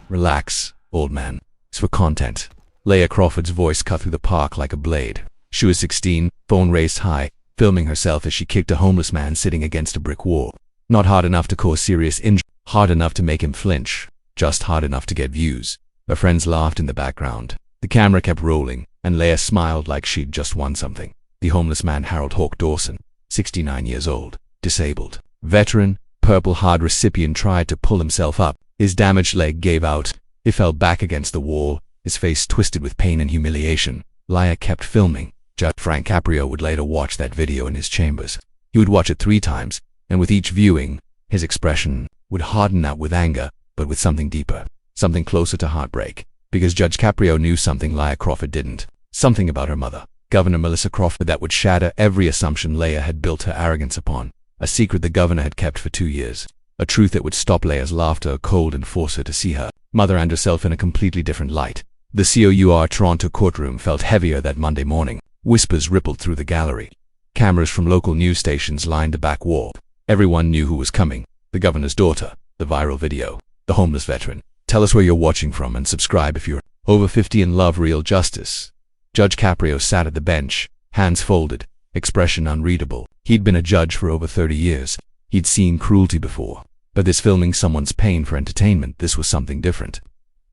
Relax, old man. It's for content. Leah Crawford's voice cut through the park like a blade. She was 16, phone raised high, filming herself as she kicked a homeless man sitting against a brick wall. Not hard enough to cause serious injury, hard enough to make him flinch, just hard enough to get views. Her friends laughed in the background. The camera kept rolling, and Leah smiled like she'd just won something. The homeless man, Harold Hawk Dawson, 69 years old, disabled, veteran, Purple Heart recipient, tried to pull himself up. His damaged leg gave out. He fell back against the wall, his face twisted with pain and humiliation. Leah kept filming. Judge Frank Caprio would later watch that video in his chambers. He would watch it 3 times, and with each viewing, his expression would harden not with anger, but with something deeper, something closer to heartbreak. Because Judge Caprio knew something Leah Crawford didn't. Something about her mother, Governor Melissa Crawford, that would shatter every assumption Leah had built her arrogance upon. A secret the governor had kept for 2 years. A truth that would stop Leah's laughter cold and force her to see her mother and herself in a completely different light. The COUR Toronto courtroom felt heavier that Monday morning. Whispers rippled through the gallery. Cameras from local news stations lined the back wall. Everyone knew who was coming. The governor's daughter, the viral video, the homeless veteran. Tell us where you're watching from and subscribe if you're over 50 and love real justice. Judge Caprio sat at the bench, hands folded, expression unreadable. He'd been a judge for over 30 years. He'd seen cruelty before. But this filming someone's pain for entertainment, this was something different.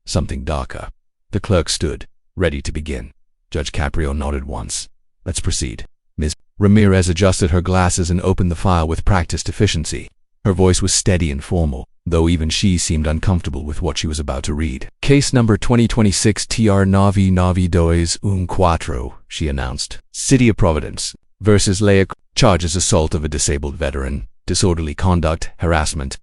Something darker. The clerk stood, ready to begin. Judge Caprio nodded once. Let's proceed. Ms. Ramirez adjusted her glasses and opened the file with practiced efficiency. Her voice was steady and formal, though even she seemed uncomfortable with what she was about to read. Case number 2026 TR Navi Navi Dois Cuatro, she announced. City of Providence versus Leah. Charges assault of a disabled veteran, disorderly conduct, harassment,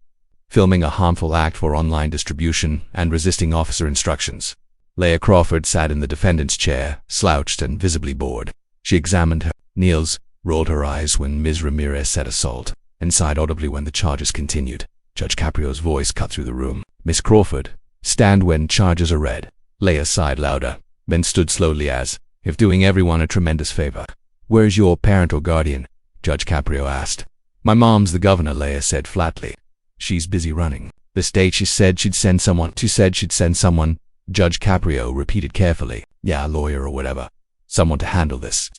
filming a harmful act for online distribution, and resisting officer instructions. Leah Crawford sat in the defendant's chair, slouched and visibly bored. She examined her nails, rolled her eyes when Ms. Ramirez said assault, and sighed audibly when the charges continued. Judge Caprio's voice cut through the room. Miss Crawford, stand when charges are read. Leah sighed louder, then stood slowly as if doing everyone a tremendous favor. Where's your parent or guardian? Judge Caprio asked. My mom's the governor, Leah said flatly. She's busy running the state. She said she'd send someone. Judge Caprio repeated carefully. Yeah, a lawyer or whatever. Someone to handle this.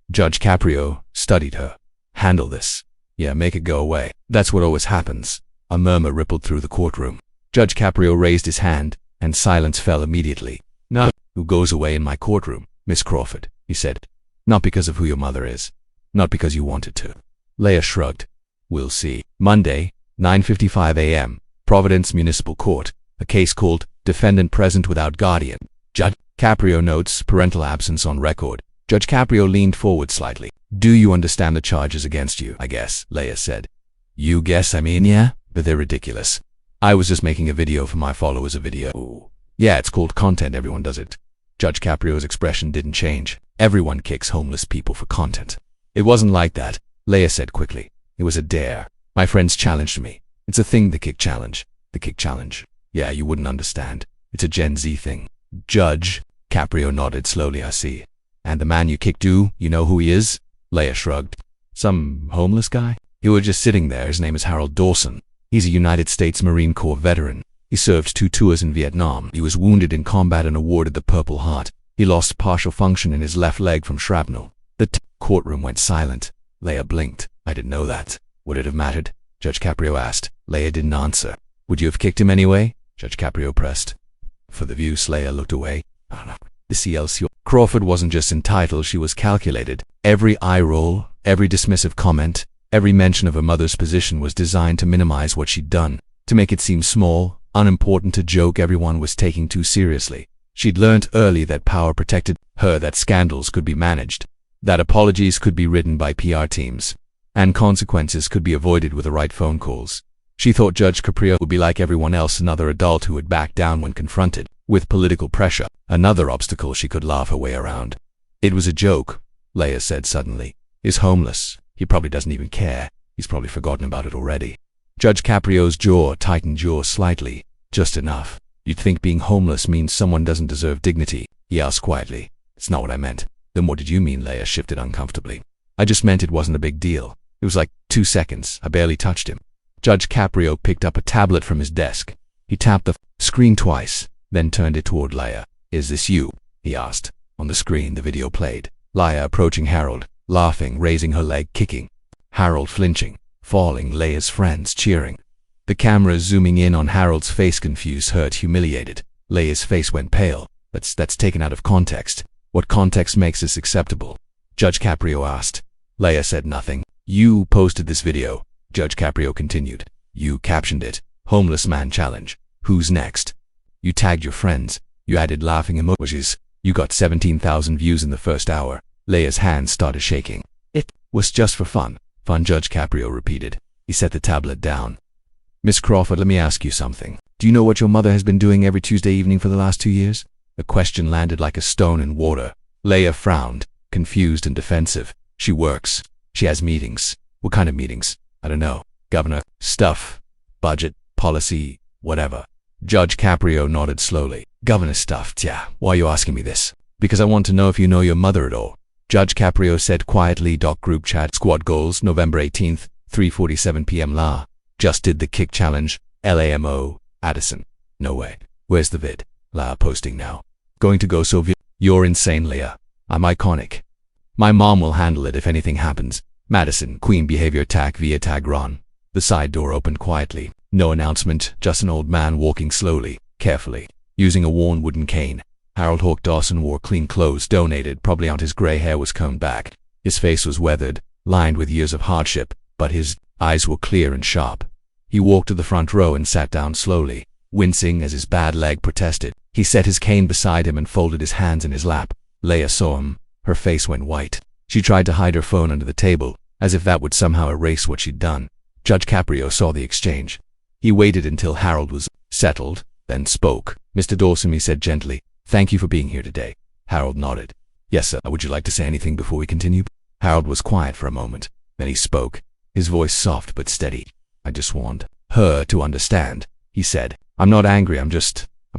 Judge Caprio studied her. Handle this. Yeah, make it go away. That's what always happens. A murmur rippled through the courtroom. Judge Caprio raised his hand, and silence fell immediately. No, who goes away in my courtroom, Miss Crawford, he said. Not because of who your mother is. Not because you wanted to. Leah shrugged. We'll see. Monday, 9:55 a.m., Providence Municipal Court. A case called Defendant Present Without Guardian. Judge Caprio notes parental absence on record. Judge Caprio leaned forward slightly. Do you understand the charges against you? I guess, Leah said. You guess, I mean, yeah, but they're ridiculous. I was just making a video for my followers, a video. Ooh. Yeah, it's called content, everyone does it. Judge Caprio's expression didn't change. Everyone kicks homeless people for content. It wasn't like that, Leah said quickly. It was a dare. My friends challenged me. It's a thing, the kick challenge. The kick challenge. Yeah, you wouldn't understand. It's a Gen Z thing. Judge Caprio nodded slowly. I see. And the man you kicked, you know who he is? Leah shrugged. Some homeless guy? He was just sitting there. His name is Harold Dawson. He's a United States Marine Corps veteran. He served 2 tours in Vietnam. He was wounded in combat and awarded the Purple Heart. He lost partial function in his left leg from shrapnel. The courtroom went silent. Leah blinked. I didn't know that. Would it have mattered? Judge Caprio asked. Leah didn't answer. Would you have kicked him anyway? Judge Caprio pressed. For the views, Leah looked away. The CLC. Crawford wasn't just entitled, she was calculated. Every eye roll, every dismissive comment, every mention of her mother's position was designed to minimize what she'd done, to make it seem small, unimportant, a joke everyone was taking too seriously. She'd learned early that power protected her, that scandals could be managed, that apologies could be written by PR teams, and consequences could be avoided with the right phone calls. She thought Judge Caprio would be like everyone else, another adult who would back down when confronted with political pressure, another obstacle she could laugh her way around. It was a joke, Leah said suddenly. He's homeless. He probably doesn't even care. He's probably forgotten about it already. Judge Caprio's jaw tightened slightly, just enough. You'd think being homeless means someone doesn't deserve dignity, he asked quietly. It's not what I meant. Then what did you mean? Leah shifted uncomfortably. I just meant it wasn't a big deal. It was like 2 seconds. I barely touched him. Judge Caprio picked up a tablet from his desk. He tapped the screen twice, then turned it toward Leia. Is this you? He asked. On the screen, the video played. Leia approaching Harold, laughing, raising her leg, kicking. Harold flinching, falling, Leia's friends cheering. The camera zooming in on Harold's face, confused, hurt, humiliated. Leia's face went pale. That's taken out of context. What context makes this acceptable? Judge Caprio asked. Leia said nothing. You posted this video, Judge Caprio continued. You captioned it, Homeless Man Challenge. Who's next? You tagged your friends. You added laughing emojis. You got 17,000 views in the first hour. Leia's hands started shaking. It was just for fun. Fun, Judge Caprio repeated. He set the tablet down. Miss Crawford, let me ask you something. Do you know what your mother has been doing every Tuesday evening for the last 2 years? The question landed like a stone in water. Leia frowned, confused and defensive. She works. She has meetings. What kind of meetings? I don't know. Governor, stuff, budget, policy, whatever. Judge Caprio nodded slowly. Governor stuff, yeah. Why are you asking me this? Because I want to know if you know your mother at all. Judge Caprio said quietly. Group chat, squad goals, November 18th, 3:47 p.m. La. Just did the kick challenge. LAMO. Addison. No way. Where's the vid? La posting now. Going to go so You're insane, Leia. I'm iconic. My mom will handle it if anything happens. Madison, Queen behavior attack via tag Ron. The side door opened quietly. No announcement, just an old man walking slowly, carefully, using a worn wooden cane. Harold Hawk Dawson wore clean clothes, donated, probably out. His gray hair was combed back. His face was weathered, lined with years of hardship, but his eyes were clear and sharp. He walked to the front row and sat down slowly, wincing as his bad leg protested. He set his cane beside him and folded his hands in his lap. Leia saw him. Her face went white. She tried to hide her phone under the table, as if that would somehow erase what she'd done. Judge Caprio saw the exchange. He waited until Harold was settled, then spoke. Mr. Dawson, he said gently, thank you for being here today. Harold nodded. Yes, sir. Would you like to say anything before we continue? Harold was quiet for a moment. Then he spoke, his voice soft but steady. I just want her to understand, he said. I'm not angry, I'm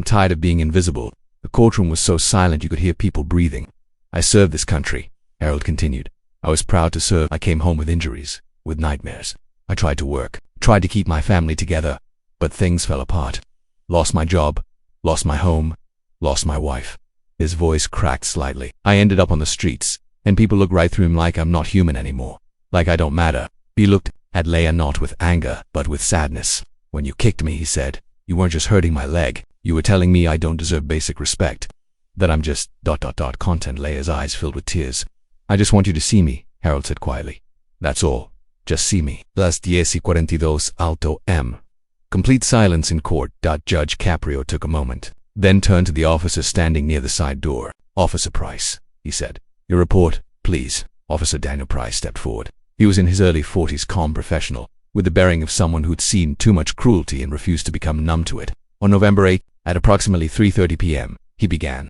tired of being invisible. The courtroom was so silent you could hear people breathing. I served this country, Harold continued. I was proud to serve. I came home with injuries, with nightmares. I tried to work, tried to keep my family together, but things fell apart. Lost my job, lost my home, lost my wife. His voice cracked slightly. I ended up on the streets, and people look right through him like I'm not human anymore, like I don't matter. He looked at Leia not with anger, but with sadness. When you kicked me, he said, you weren't just hurting my leg, you were telling me I don't deserve basic respect. That I'm just ... content. Leia's eyes filled with tears. I just want you to see me, Harold said quietly. That's all. Just see me. Las 10:42 Alto M. Complete silence in court. Judge Caprio took a moment, then turned to the officer standing near the side door. Officer Price, he said. Your report, please. Officer Daniel Price stepped forward. He was in his early 40s, calm professional, with the bearing of someone who'd seen too much cruelty and refused to become numb to it. On November 8th, at approximately 3:30 p.m., he began.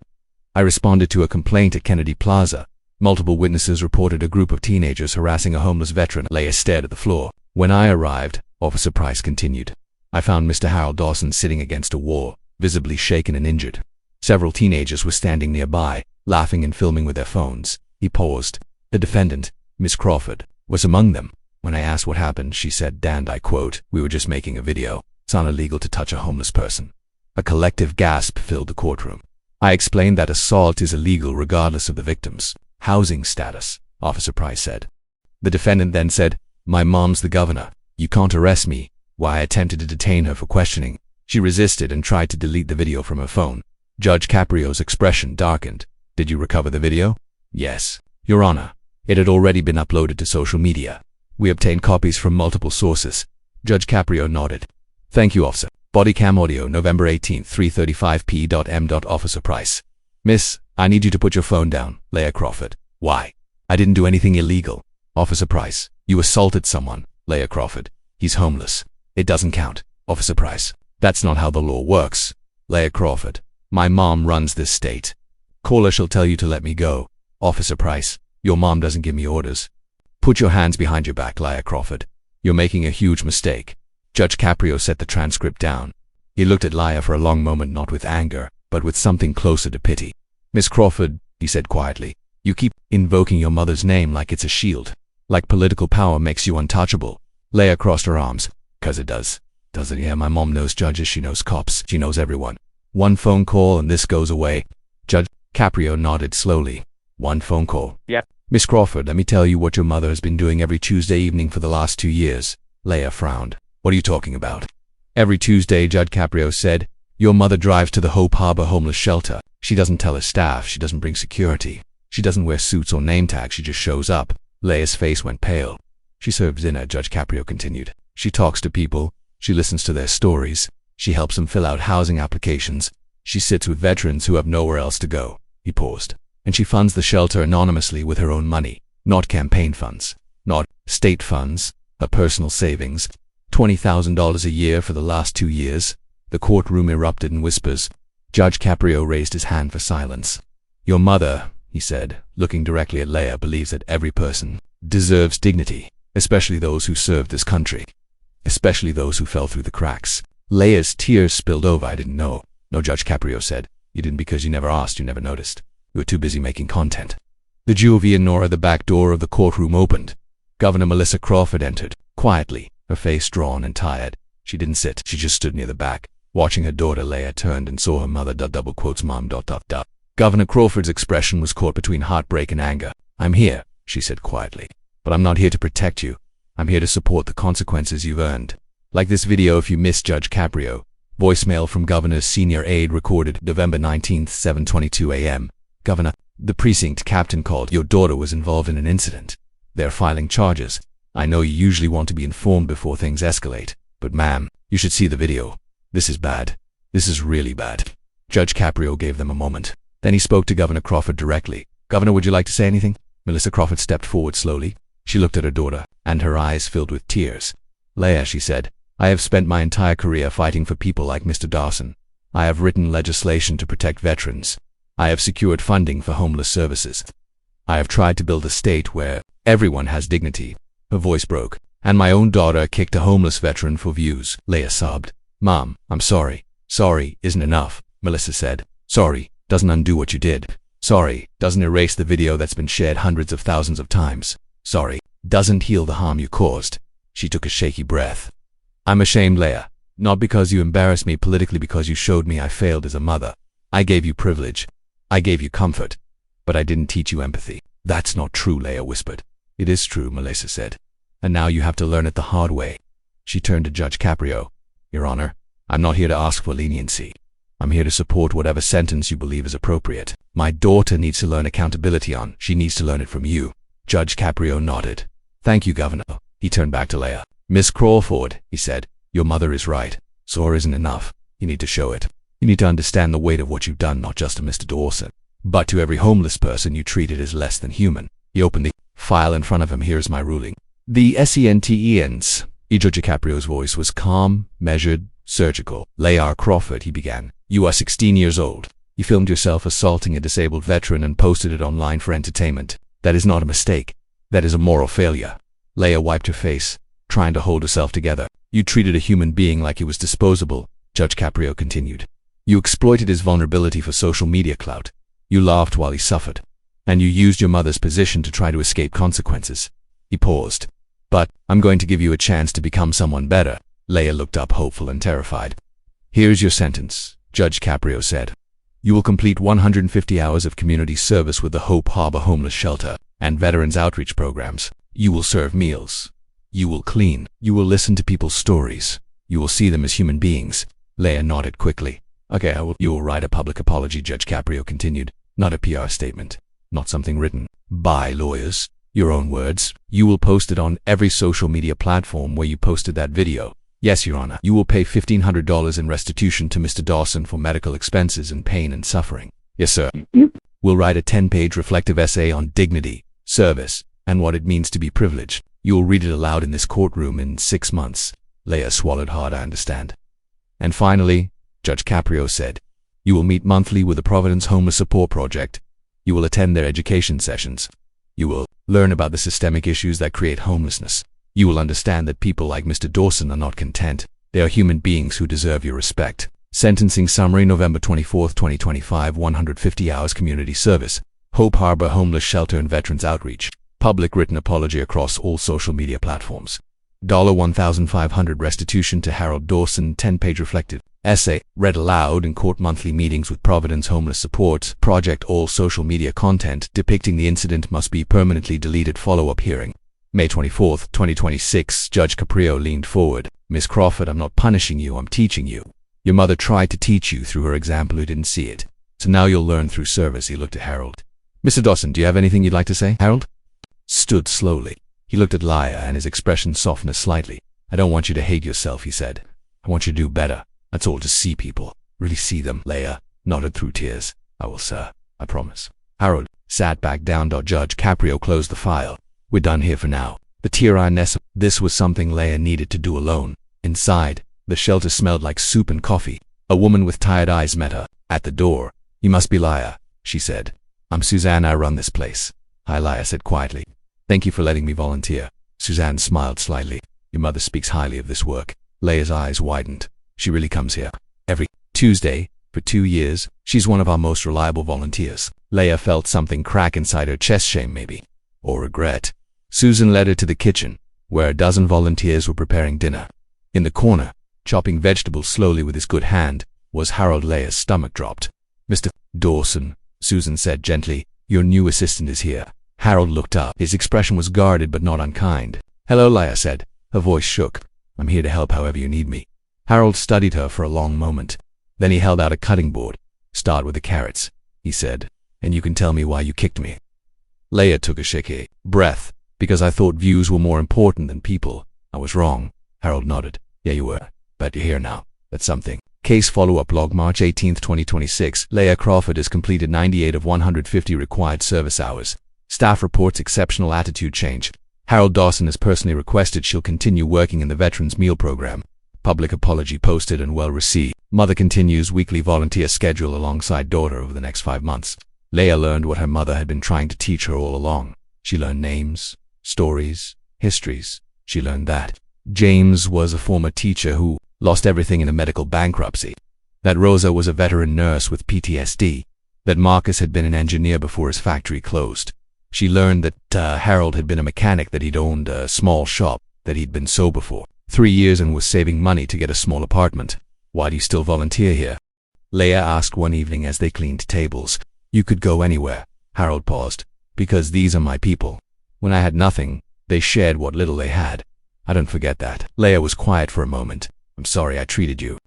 I responded to a complaint at Kennedy Plaza. Multiple witnesses reported a group of teenagers harassing a homeless veteran. Leia stared at the floor. When I arrived, Officer Price continued, I found Mr. Harold Dawson sitting against a wall, visibly shaken and injured. Several teenagers were standing nearby, laughing and filming with their phones. He paused. The defendant, Miss Crawford, was among them. When I asked what happened, she said, and I quote, we were just making a video. It's not illegal to touch a homeless person. A collective gasp filled the courtroom. I explained that assault is illegal regardless of the victim's housing status, Officer Price said. The defendant then said, my mom's the governor. You can't arrest me. Why I attempted to detain her for questioning. She resisted and tried to delete the video from her phone. Judge Caprio's expression darkened. Did you recover the video? Yes, Your Honor. It had already been uploaded to social media. We obtained copies from multiple sources. Judge Caprio nodded. Thank you, officer. Body cam audio, November 18th, 3:35 p.m. Officer Price. Miss, I need you to put your phone down. Leia Crawford. Why? I didn't do anything illegal. Officer Price. You assaulted someone. Leia Crawford. He's homeless. It doesn't count. Officer Price. That's not how the law works. Leia Crawford. My mom runs this state. Caller shall tell you to let me go. Officer Price. Your mom doesn't give me orders. Put your hands behind your back, Leia Crawford. You're making a huge mistake. Judge Caprio set the transcript down. He looked at Leia for a long moment, not with anger, but with something closer to pity. Miss Crawford, he said quietly, you keep invoking your mother's name like it's a shield, like political power makes you untouchable. Leia crossed her arms. 'Cause it does. Doesn't he? Yeah, my mom knows judges, she knows cops, she knows everyone. One phone call and this goes away. Judge Caprio nodded slowly. One phone call. Yep. Miss Crawford, let me tell you what your mother has been doing every Tuesday evening for the last 2 years. Leah frowned. What are you talking about? Every Tuesday, Judge Caprio said, your mother drives to the Hope Harbor homeless shelter. She doesn't tell her staff, she doesn't bring security. She doesn't wear suits or name tags, she just shows up. Leah's face went pale. She serves dinner, Judge Caprio continued. She talks to people. She listens to their stories. She helps them fill out housing applications. She sits with veterans who have nowhere else to go. He paused. And she funds the shelter anonymously with her own money. Not campaign funds. Not state funds. Her personal savings. $20,000 a year for the last 2 years. The courtroom erupted in whispers. Judge Caprio raised his hand for silence. Your mother, he said, looking directly at Leah, believes that every person deserves dignity, especially those who served this country. Especially those who fell through the cracks. Leah's tears spilled over. I didn't know. No, Judge Caprio said. You didn't because you never asked, you never noticed. You were too busy making content. The Juvie and Nora, the back door of the courtroom opened. Governor Melissa Crawford entered, quietly, her face drawn and tired. She didn't sit, she just stood near the back. Watching her daughter, Leah turned and saw her mother, double quotes, mom, dot, dot, dot. Governor Crawford's expression was caught between heartbreak and anger. I'm here, she said quietly. But I'm not here to protect you. I'm here to support the consequences you've earned. Like this video if you missed Judge Caprio. Voicemail from Governor's senior aide recorded November 19th, 7:22 a.m. Governor, the precinct captain called. Your daughter was involved in an incident. They're filing charges. I know you usually want to be informed before things escalate, but ma'am, you should see the video. This is bad. This is really bad. Judge Caprio gave them a moment. Then he spoke to Governor Crawford directly. Governor, would you like to say anything? Melissa Crawford stepped forward slowly. She looked at her daughter, and her eyes filled with tears. Leah, she said, I have spent my entire career fighting for people like Mr. Dawson. I have written legislation to protect veterans. I have secured funding for homeless services. I have tried to build a state where everyone has dignity. Her voice broke. And my own daughter kicked a homeless veteran for views. Leah sobbed. Mom, I'm sorry. Sorry isn't enough, Melissa said. Sorry doesn't undo what you did. Sorry doesn't erase the video that's been shared hundreds of thousands of times. Sorry doesn't heal the harm you caused. She took a shaky breath. I'm ashamed, Leah. Not because you embarrassed me politically, because you showed me I failed as a mother. I gave you privilege. I gave you comfort. But I didn't teach you empathy. That's not true, Leah whispered. It is true, Melissa said. And now you have to learn it the hard way. She turned to Judge Caprio. Your Honor, I'm not here to ask for leniency. I'm here to support whatever sentence you believe is appropriate. My daughter needs to learn accountability on. She needs to learn it from you. Judge Caprio nodded. Thank you, Governor. He turned back to Leah. Miss Crawford, he said, your mother is right. Sorry isn't enough. You need to show it. You need to understand the weight of what you've done, not just to Mr. Dawson, but to every homeless person you treated as less than human. He opened the file in front of him. Here's my ruling. The sentence. Judge Caprio's voice was calm, measured, surgical. Leah Crawford, he began. You are 16 years old. You filmed yourself assaulting a disabled veteran and posted it online for entertainment. That is not a mistake. That is a moral failure. Leah wiped her face, trying to hold herself together. You treated a human being like he was disposable, Judge Caprio continued. You exploited his vulnerability for social media clout. You laughed while he suffered. And you used your mother's position to try to escape consequences. He paused. But I'm going to give you a chance to become someone better. Leah looked up, hopeful and terrified. Here's your sentence, Judge Caprio said. You will complete 150 hours of community service with the Hope Harbor Homeless Shelter and Veterans Outreach programs. You will serve meals. You will clean. You will listen to people's stories. You will see them as human beings. Leah nodded quickly. Okay, You will write a public apology, Judge Caprio continued. Not a PR statement. Not something written by lawyers. Your own words. You will post it on every social media platform where you posted that video. Yes, Your Honor. You will pay $1,500 in restitution to Mr. Dawson for medical expenses and pain and suffering. Yes, sir. We'll write a 10-page reflective essay on dignity, service, and what it means to be privileged. You will read it aloud in this courtroom in 6 months. Leah swallowed hard, I understand. And finally, Judge Caprio said, you will meet monthly with the Providence Homeless Support Project. You will attend their education sessions. You will learn about the systemic issues that create homelessness. You will understand that people like Mr. Dawson are not content. They are human beings who deserve your respect. Sentencing summary, November 24, 2025, 150 hours community service. Hope Harbor Homeless Shelter and Veterans Outreach. Public written apology across all social media platforms. $1,500 restitution to Harold Dawson. 10-page reflective essay read aloud in court. Monthly meetings with Providence Homeless Support Project. All social media content depicting the incident must be permanently deleted. Follow-up hearing May 24, 2026. Judge Caprio leaned forward. Miss Crawford, I'm not punishing you, I'm teaching you. Your mother tried to teach you through her example. You didn't see it. So now you'll learn through service. He looked at Harold. Mr. Dawson, do you have anything you'd like to say? Harold stood slowly. He looked at Leah and his expression softened slightly. I don't want you to hate yourself, he said. I want you to do better. That's all. Just see people. Really see them. Leah nodded through tears. I will, sir. I promise. Harold sat back down. Judge Caprio closed the file. We're done here for now. The Trial Nexus. This was something Leah needed to do alone. Inside, the shelter smelled like soup and coffee. A woman with tired eyes met her at the door. You must be Leah, she said. I'm Suzanne. I run this place. Hi, Leah said quietly. Thank you for letting me volunteer. Suzanne smiled slightly. Your mother speaks highly of this work. Leah's eyes widened. She really comes here every Tuesday for 2 years. She's one of our most reliable volunteers. Leah felt something crack inside her chest. Shame, maybe, or regret. Susan led her to the kitchen, where a dozen volunteers were preparing dinner. In the corner, chopping vegetables slowly with his good hand, was Harold. Leah's stomach dropped. Mr. Dawson, Susan said gently, your new assistant is here. Harold looked up. His expression was guarded but not unkind. Hello, Leah said. Her voice shook. I'm here to help however you need me. Harold studied her for a long moment. Then he held out a cutting board. Start with the carrots, he said, and you can tell me why you kicked me. Leah took a shaky breath. Because I thought views were more important than people. I was wrong. Harold nodded. Yeah, you were. But you're here now. That's something. Case follow-up log March 18, 2026. Leah Crawford has completed 98 of 150 required service hours. Staff reports exceptional attitude change. Harold Dawson has personally requested she'll continue working in the Veterans Meal Program. Public apology posted and well received. Mother continues weekly volunteer schedule alongside daughter over the next 5 months. Leah learned what her mother had been trying to teach her all along. She learned names, stories, histories. She learned that James was a former teacher who lost everything in a medical bankruptcy, that Rosa was a veteran nurse with PTSD, that Marcus had been an engineer before his factory closed. She learned that Harold had been a mechanic, that he'd owned a small shop, that he'd been sober for 3 years and was saving money to get a small apartment. Why do you still volunteer here? Leah asked one evening as they cleaned tables. You could go anywhere. Harold paused. Because these are my people. When I had nothing, they shared what little they had. I don't forget that. Leah was quiet for a moment. I'm sorry I treated you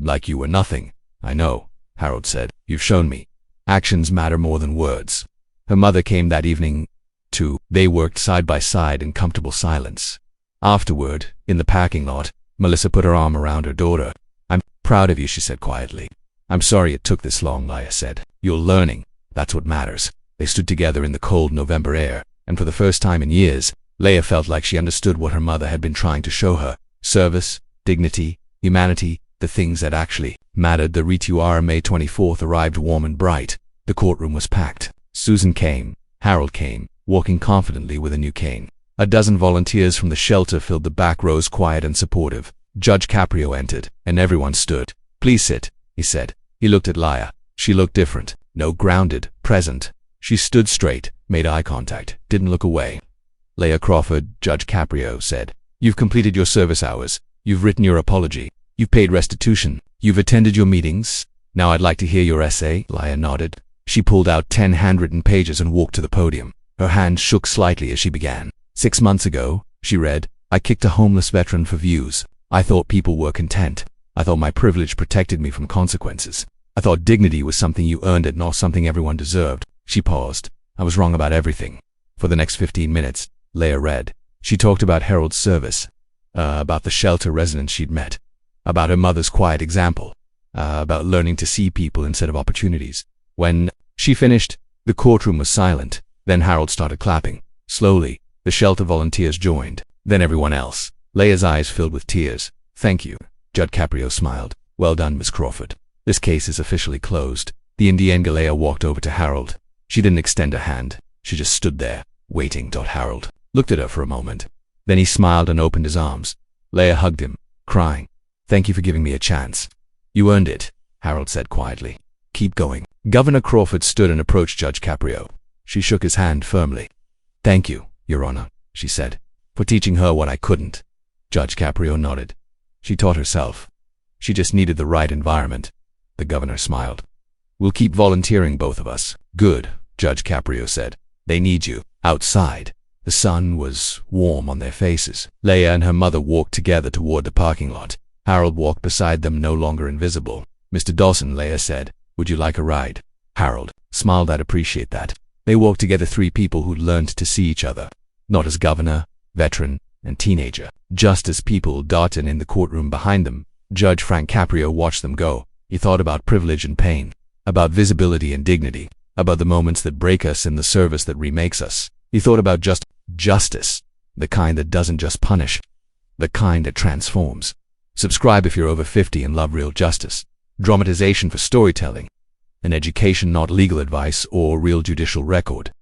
like you were nothing. I know, Harold said. You've shown me. Actions matter more than words. Her mother came that evening, too. They worked side by side in comfortable silence. Afterward, in the parking lot, Melissa put her arm around her daughter. I'm proud of you, she said quietly. I'm sorry it took this long, Leah said. You're learning. That's what matters. They stood together in the cold November air. And for the first time in years, Leah felt like she understood what her mother had been trying to show her. Service, dignity, humanity, the things that actually mattered. The ritual May 24th arrived warm and bright. The courtroom was packed. Susan came. Harold came, walking confidently with a new cane. A dozen volunteers from the shelter filled the back rows, quiet and supportive. Judge Caprio entered, and everyone stood. Please sit, he said. He looked at Leah. She looked different. No, grounded, present. She stood straight, made eye contact, didn't look away. Leah Crawford, Judge Caprio said, you've completed your service hours. You've written your apology. You've paid restitution. You've attended your meetings. Now I'd like to hear your essay. Leah nodded. She pulled out 10 handwritten pages and walked to the podium. Her hand shook slightly as she began. 6 months ago, she read, I kicked a homeless veteran for views. I thought people were content. I thought my privilege protected me from consequences. I thought dignity was something you earned it, not something everyone deserved. She paused. I was wrong about everything. For the next 15 minutes, Leah read. She talked about Harold's service, about the shelter residents she'd met, about her mother's quiet example, about learning to see people instead of opportunities. When she finished, the courtroom was silent. Then Harold started clapping. Slowly, the shelter volunteers joined. Then everyone else. Leah's eyes filled with tears. Thank you. Judge Caprio smiled. Well done, Miss Crawford. This case is officially closed. The Indian Leah walked over to Harold. She didn't extend a hand. She just stood there, waiting. Harold looked at her for a moment. Then he smiled and opened his arms. Leah hugged him, crying. Thank you for giving me a chance. You earned it, Harold said quietly. Keep going. Governor Crawford stood and approached Judge Caprio. She shook his hand firmly. Thank you, Your Honor, she said, for teaching her what I couldn't. Judge Caprio nodded. She taught herself. She just needed the right environment. The governor smiled. We'll keep volunteering, both of us. Good, Judge Caprio said. They need you. Outside, the sun was warm on their faces. Leia and her mother walked together toward the parking lot. Harold walked beside them, no longer invisible. Mr. Dawson, Leia said, would you like a ride? Harold smiled. I'd appreciate that. They walked together, three people who'd learned to see each other, not as governor, veteran, and teenager, just as people. Darton in the courtroom behind them, Judge Frank Caprio watched them go. He thought about privilege and pain, about visibility and dignity, about the moments that break us and the service that remakes us. He thought about justice, the kind that doesn't just punish, the kind that transforms. Subscribe if you're over 50 and love real justice. Dramatization for storytelling. An education, not legal advice or real judicial record.